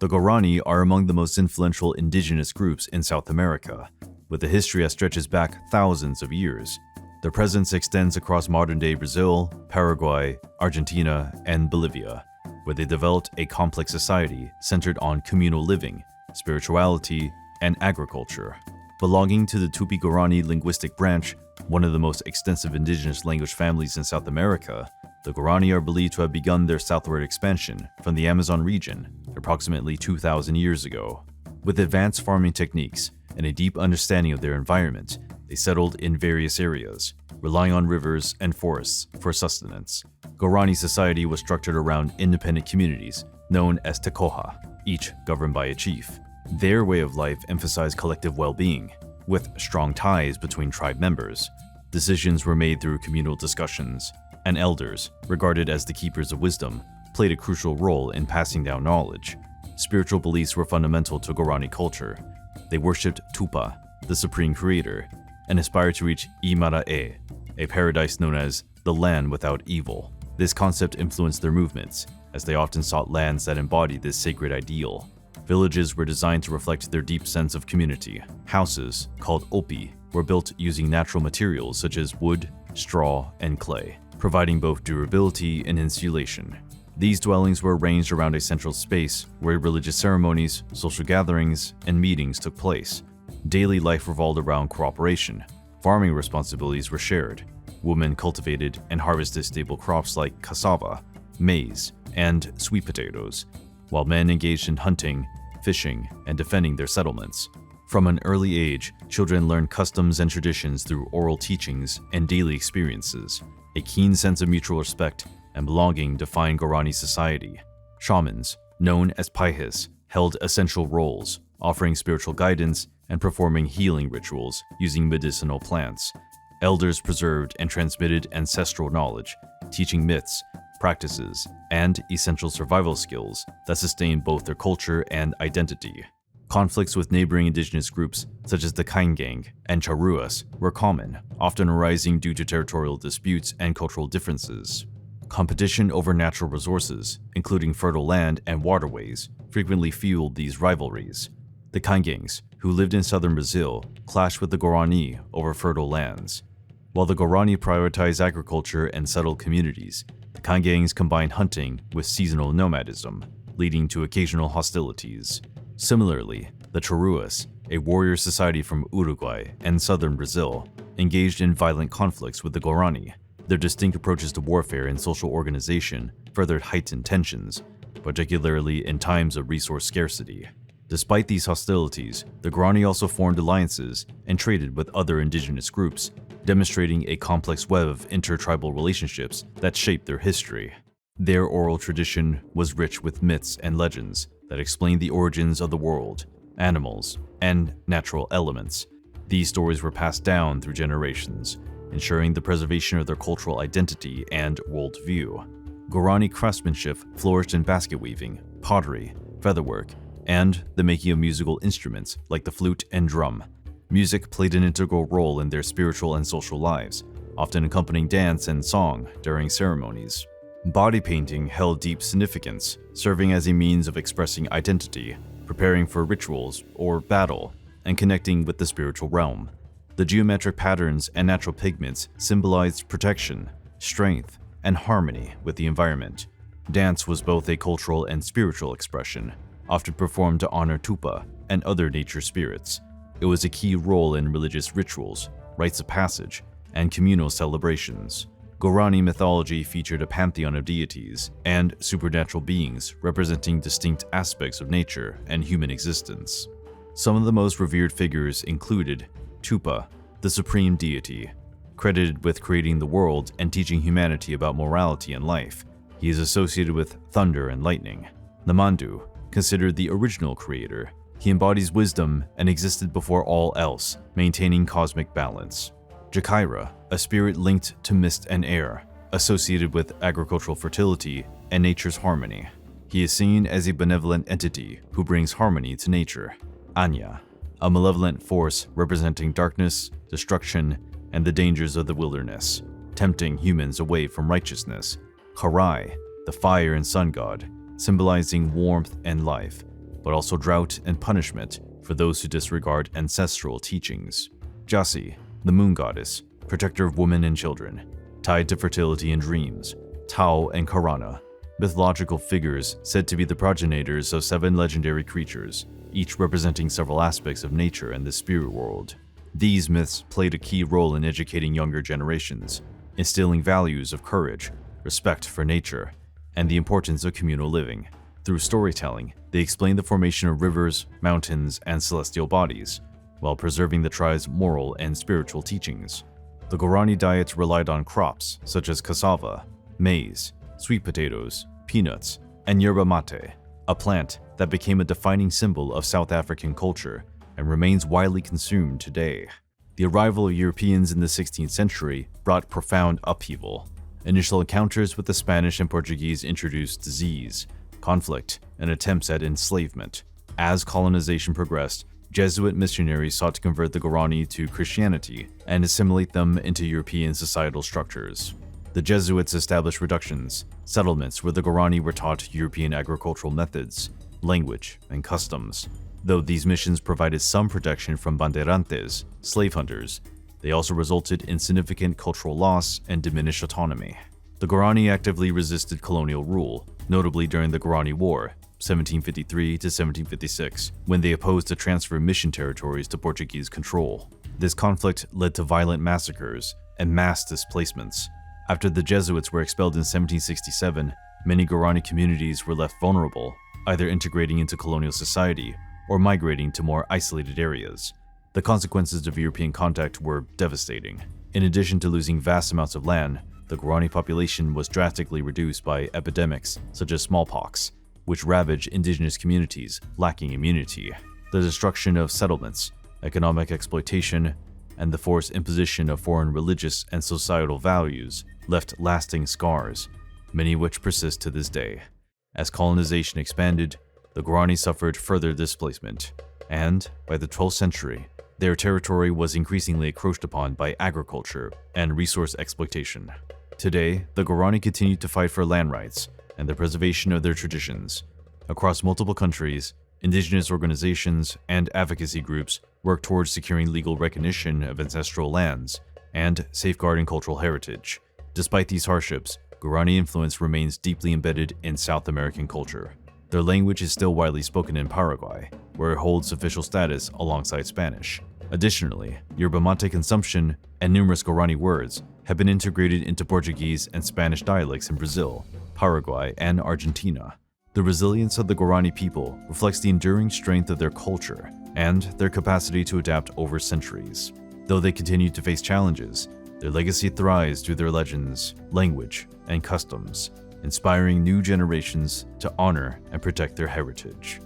The Guarani are among the most influential indigenous groups in South America, with a history that stretches back thousands of years. Their presence extends across modern-day Brazil, Paraguay, Argentina, and Bolivia, where they developed a complex society centered on communal living, spirituality, and agriculture. Belonging to the Tupi-Guarani linguistic branch, one of the most extensive indigenous language families in South America, the Guarani are believed to have begun their southward expansion from the Amazon region approximately 2,000 years ago. With advanced farming techniques and a deep understanding of their environment, they settled in various areas, relying on rivers and forests for sustenance. Guarani society was structured around independent communities known as tekoha, each governed by a chief. Their way of life emphasized collective well-being, with strong ties between tribe members. Decisions were made through communal discussions, and elders, regarded as the keepers of wisdom, played a crucial role in passing down knowledge. Spiritual beliefs were fundamental to Guarani culture. They worshipped Tupa, the supreme creator, and aspired to reach Imarae, a paradise known as the land without evil. This concept influenced their movements, as they often sought lands that embodied this sacred ideal. Villages were designed to reflect their deep sense of community. Houses, called opi, were built using natural materials such as wood, straw, and clay, providing both durability and insulation. These dwellings were arranged around a central space where religious ceremonies, social gatherings, and meetings took place. Daily life revolved around cooperation. Farming responsibilities were shared. Women cultivated and harvested staple crops like cassava, maize, and sweet potatoes, while men engaged in hunting, fishing, and defending their settlements. From an early age, children learned customs and traditions through oral teachings and daily experiences. A keen sense of mutual respect and belonging defined Guarani society. Shamans, known as paihis, held essential roles, offering spiritual guidance and performing healing rituals using medicinal plants. Elders preserved and transmitted ancestral knowledge, teaching myths, practices, and essential survival skills that sustained both their culture and identity. Conflicts with neighboring indigenous groups, such as the Kaingang and Charuas, were common, often arising due to territorial disputes and cultural differences. Competition over natural resources, including fertile land and waterways, frequently fueled these rivalries. The Kaingangs, who lived in southern Brazil, clashed with the Guarani over fertile lands. While the Guarani prioritized agriculture and settled communities, the Kaingangs combined hunting with seasonal nomadism, leading to occasional hostilities. Similarly, the Charuas, a warrior society from Uruguay and southern Brazil, engaged in violent conflicts with the Guarani. Their distinct approaches to warfare and social organization furthered heightened tensions, particularly in times of resource scarcity. Despite these hostilities, the Guarani also formed alliances and traded with other indigenous groups, demonstrating a complex web of intertribal relationships that shaped their history. Their oral tradition was rich with myths and legends that explained the origins of the world, animals, and natural elements. These stories were passed down through generations, ensuring the preservation of their cultural identity and worldview. Guarani craftsmanship flourished in basket weaving, pottery, featherwork, and the making of musical instruments like the flute and drum. Music played an integral role in their spiritual and social lives, often accompanying dance and song during ceremonies. Body painting held deep significance, serving as a means of expressing identity, preparing for rituals or battle, and connecting with the spiritual realm. The geometric patterns and natural pigments symbolized protection, strength, and harmony with the environment. Dance was both a cultural and spiritual expression, often performed to honor Tupa and other nature spirits. It was a key role in religious rituals, rites of passage, and communal celebrations. Guarani mythology featured a pantheon of deities and supernatural beings representing distinct aspects of nature and human existence. Some of the most revered figures included Tupa, the supreme deity, credited with creating the world and teaching humanity about morality and life. He is associated with thunder and lightning. Namandu, considered the original creator, he embodies wisdom and existed before all else, maintaining cosmic balance. Jakaira, a spirit linked to mist and air, associated with agricultural fertility and nature's harmony. He is seen as a benevolent entity who brings harmony to nature. Anya, a malevolent force representing darkness, destruction, and the dangers of the wilderness, tempting humans away from righteousness. Karai, the fire and sun god, symbolizing warmth and life. but also drought and punishment for those who disregard ancestral teachings. Jasi, the moon goddess, protector of women and children, tied to fertility and dreams. Tao and Karana, mythological figures said to be the progenitors of 7 legendary creatures, each representing several aspects of nature and the spirit world. These myths played a key role in educating younger generations, instilling values of courage, respect for nature, and the importance of communal living. Through storytelling, they explained the formation of rivers, mountains, and celestial bodies, while preserving the tribe's moral and spiritual teachings. The Guarani diet relied on crops such as cassava, maize, sweet potatoes, peanuts, and yerba mate, a plant that became a defining symbol of South African culture and remains widely consumed today. The arrival of Europeans in the 16th century brought profound upheaval. Initial encounters with the Spanish and Portuguese introduced disease, conflict, and attempts at enslavement. As colonization progressed, Jesuit missionaries sought to convert the Guarani to Christianity and assimilate them into European societal structures. The Jesuits established reductions, settlements where the Guarani were taught European agricultural methods, language, and customs. Though these missions provided some protection from bandeirantes, slave hunters, they also resulted in significant cultural loss and diminished autonomy. The Guarani actively resisted colonial rule, notably during the Guarani War, 1753 to 1756, when they opposed the transfer of mission territories to Portuguese control. This conflict led to violent massacres and mass displacements. After the Jesuits were expelled in 1767, many Guarani communities were left vulnerable, either integrating into colonial society or migrating to more isolated areas. The consequences of European contact were devastating. In addition to losing vast amounts of land, the Guarani population was drastically reduced by epidemics such as smallpox, which ravaged indigenous communities lacking immunity. The destruction of settlements, economic exploitation, and the forced imposition of foreign religious and societal values left lasting scars, many of which persist to this day. As colonization expanded, the Guarani suffered further displacement, and by the 12th century, their territory was increasingly encroached upon by agriculture and resource exploitation. Today, the Guarani continue to fight for land rights and the preservation of their traditions. Across multiple countries, indigenous organizations and advocacy groups work towards securing legal recognition of ancestral lands and safeguarding cultural heritage. Despite these hardships, Guarani influence remains deeply embedded in South American culture. Their language is still widely spoken in Paraguay, where it holds official status alongside Spanish. Additionally, yerba mate consumption and numerous Guarani words have been integrated into Portuguese and Spanish dialects in Brazil, Paraguay, and Argentina. The resilience of the Guarani people reflects the enduring strength of their culture and their capacity to adapt over centuries. Though they continue to face challenges, their legacy thrives through their legends, language, and customs, inspiring new generations to honor and protect their heritage.